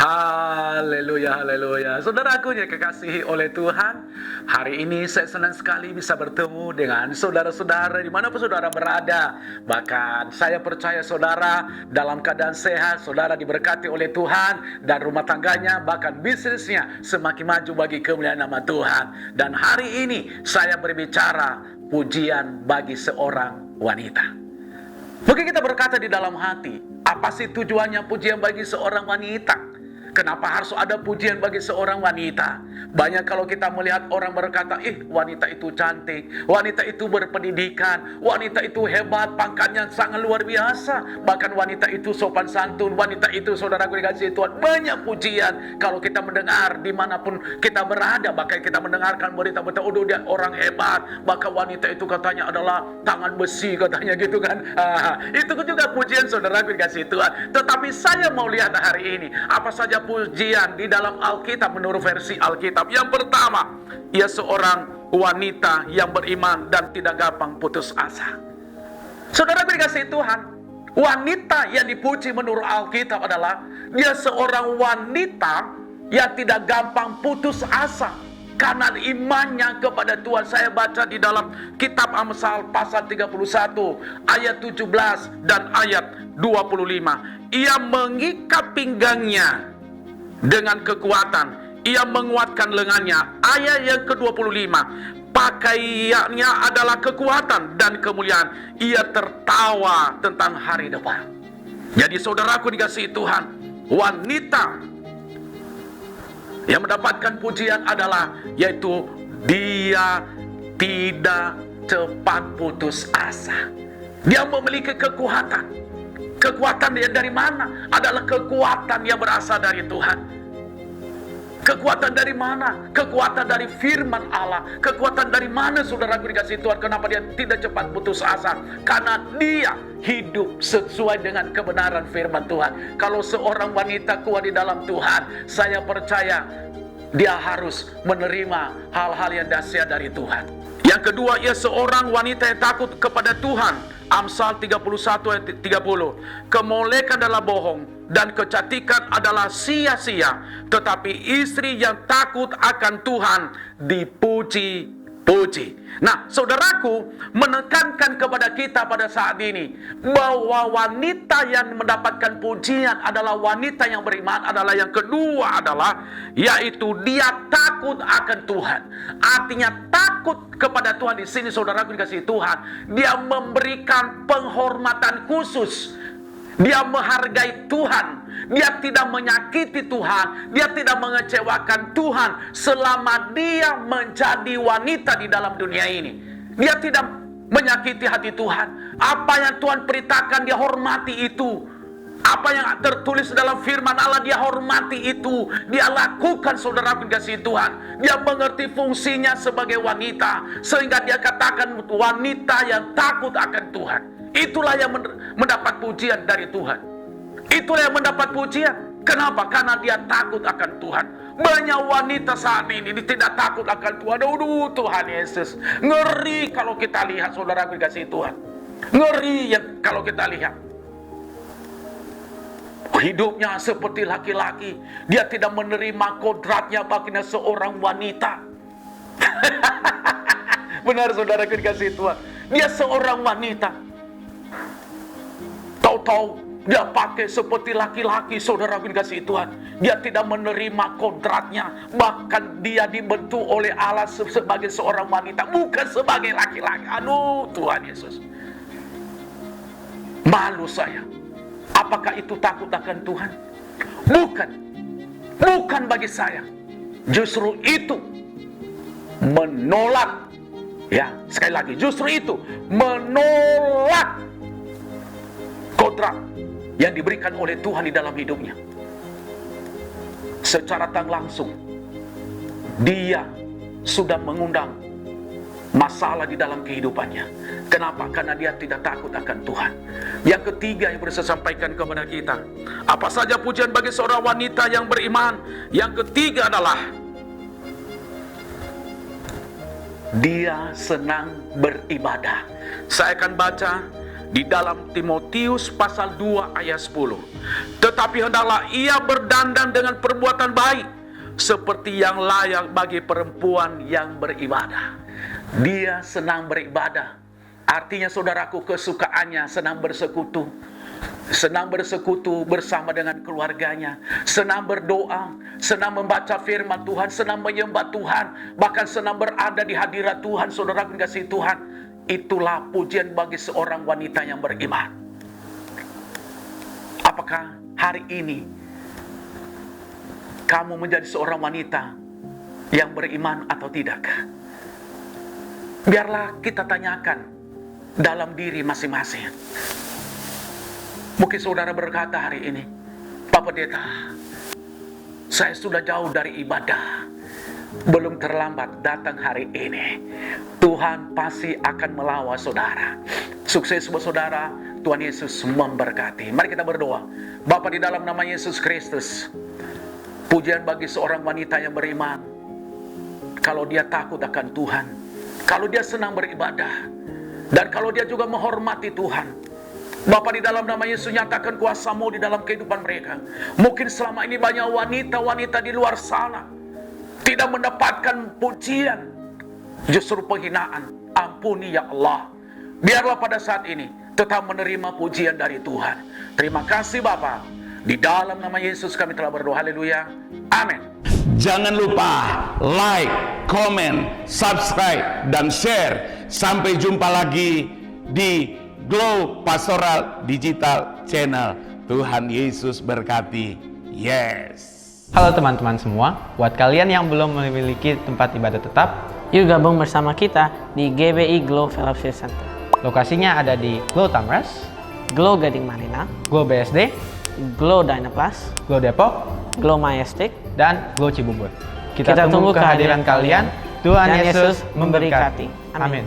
Haleluya, haleluya. Saudaraku yang kekasihi oleh Tuhan, hari ini saya senang sekali bisa bertemu dengan saudara-saudara dimanapun saudara berada. Bahkan saya percaya saudara dalam keadaan sehat, saudara diberkati oleh Tuhan, dan rumah tangganya bahkan bisnisnya semakin maju bagi kemuliaan nama Tuhan. Dan hari ini saya berbicara pujian bagi seorang wanita. Mungkin kita berkata di dalam hati, apa sih tujuannya pujian bagi seorang wanita? Kenapa harus ada pujian bagi seorang wanita? Banyak kalau kita melihat orang berkata, wanita itu cantik, wanita itu berpendidikan, wanita itu hebat, pangkatnya sangat luar biasa. Bahkan wanita itu sopan santun, wanita itu saudaraku dikasihi Tuhan. Banyak pujian kalau kita mendengar dimanapun kita berada. Bahkan kita mendengarkan berita-berita, dia orang hebat. Bahkan wanita itu katanya adalah tangan besi katanya gitu kan. Itu juga pujian saudaraku dikasihi Tuhan. Tetapi saya mau lihat hari ini, apa saja pujian di dalam Alkitab menurut versi Alkitab. Yang pertama, ia seorang wanita yang beriman dan tidak gampang putus asa. Saudara dikasihi Tuhan, wanita yang dipuji menurut Alkitab adalah dia seorang wanita yang tidak gampang putus asa karena imannya kepada Tuhan. Saya baca di dalam kitab Amsal pasal 31 ayat 17 dan ayat 25. Ia mengikat pinggangnya dengan kekuatan, ia menguatkan lengannya. Ayat yang ke-25, pakaiannya adalah kekuatan dan kemuliaan, ia tertawa tentang hari depan. Jadi saudaraku dikasihi Tuhan, wanita yang mendapatkan pujian adalah yaitu dia tidak cepat putus asa. Dia memiliki kekuatan. Kekuatan dia dari mana? Adalah kekuatan yang berasal dari Tuhan. Kekuatan dari mana? Kekuatan dari firman Allah. Kekuatan dari mana saudaraku dikasihi Tuhan? Kenapa dia tidak cepat putus asa? Karena dia hidup sesuai dengan kebenaran firman Tuhan. Kalau seorang wanita kuat di dalam Tuhan, saya percaya dia harus menerima hal-hal yang dahsyat dari Tuhan. Yang kedua, ia seorang wanita yang takut kepada Tuhan. Amsal 31 ayat 30. Kemolekan adalah bohong dan kecantikan adalah sia-sia, tetapi istri yang takut akan Tuhan dipuji-puji. Nah, saudaraku, menekankan kepada kita pada saat ini bahwa wanita yang mendapatkan pujian adalah wanita yang beriman. Adalah yang kedua adalah yaitu dia takut akan Tuhan. Artinya takut kepada Tuhan di sini saudaraku dikasihi Tuhan, dia memberikan penghormatan khusus. Dia menghargai Tuhan. Dia tidak menyakiti Tuhan. Dia tidak mengecewakan Tuhan selama dia menjadi wanita di dalam dunia ini. Dia tidak menyakiti hati Tuhan. Apa yang Tuhan perintahkan dia hormati itu. Apa yang tertulis dalam firman Allah dia hormati itu. Dia lakukan saudara dikasihi Tuhan. Dia mengerti fungsinya sebagai wanita. Sehingga dia katakan wanita yang takut akan Tuhan. Itulah yang mendapat pujian dari Tuhan. Itulah yang mendapat pujian. Kenapa? Karena dia takut akan Tuhan. Banyak wanita saat ini tidak takut akan Tuhan. Aduh Tuhan Yesus, ngeri kalau kita lihat saudara dikasihi Tuhan. Ngeri ya kalau kita lihat. Hidupnya seperti laki-laki. Dia tidak menerima kodratnya baginya seorang wanita. Benar saudara dikasihi Tuhan. Dia seorang wanita. Tahu-tahu dia pakai seperti laki-laki saudara dikasihi Tuhan. Dia tidak menerima kodratnya. Bahkan dia dibentuk oleh Allah sebagai seorang wanita, bukan sebagai laki-laki. Aduh Tuhan Yesus, malu saya. Apakah itu takut akan Tuhan? Bukan. Bukan bagi saya. Justru itu menolak. Ya, sekali lagi, justru itu menolak kodrat yang diberikan oleh Tuhan di dalam hidupnya. Secara tak langsung dia sudah mengundang masalah di dalam kehidupannya. Kenapa? Karena dia tidak takut akan Tuhan. Yang ketiga yang bisa saya sampaikan kepada kita, apa saja pujian bagi seorang wanita yang beriman? Yang ketiga adalah dia senang beribadah. Saya akan baca di dalam Timotius pasal 2 ayat 10. Tetapi hendaklah ia berdandan dengan perbuatan baik, seperti yang layak bagi perempuan yang beribadah. Dia senang beribadah. Artinya saudaraku, kesukaannya senang bersekutu. Senang bersekutu bersama dengan keluarganya, senang berdoa, senang membaca firman Tuhan, senang menyembah Tuhan, bahkan senang berada di hadirat Tuhan. Saudara kasih Tuhan, itulah pujian bagi seorang wanita yang beriman. Apakah hari ini kamu menjadi seorang wanita yang beriman atau tidak? Biarlah kita tanyakan dalam diri masing-masing. Mungkin saudara berkata hari ini, Pak Pendeta, saya sudah jauh dari ibadah. Belum terlambat datang hari ini. Tuhan pasti akan melawat saudara. Sukses buat saudara. Tuhan Yesus memberkati. Mari kita berdoa. Bapa, di dalam nama Yesus Kristus, pujian bagi seorang wanita yang beriman. Kalau dia takut akan Tuhan, kalau dia senang beribadah, dan kalau dia juga menghormati Tuhan. Bapak, di dalam nama Yesus, nyatakan kuasa-Mu di dalam kehidupan mereka. Mungkin selama ini banyak wanita-wanita di luar sana tidak mendapatkan pujian, justru penghinaan. Ampuni ya Allah. Biarlah pada saat ini tetap menerima pujian dari Tuhan. Terima kasih Bapak. Di dalam nama Yesus kami telah berdoa. Haleluya. Amin. Jangan lupa like, comment, subscribe, dan share. Sampai jumpa lagi di Glow Pastoral Digital Channel. Tuhan Yesus berkati. Yes. Halo teman-teman semua, buat kalian yang belum memiliki tempat ibadah tetap, yuk gabung bersama kita di GBI Glow Fellowship Center. lokasinya ada di Glow Tamres, Glow Gading Marina, Glow BSD, Glow Dynaplus, Glow Depok, Glow Majestic, dan Glow Cibubur. Kita tunggu kehadiran kalian. Tuhan Dan Yesus Yesus memberkati. memberkati. Amin.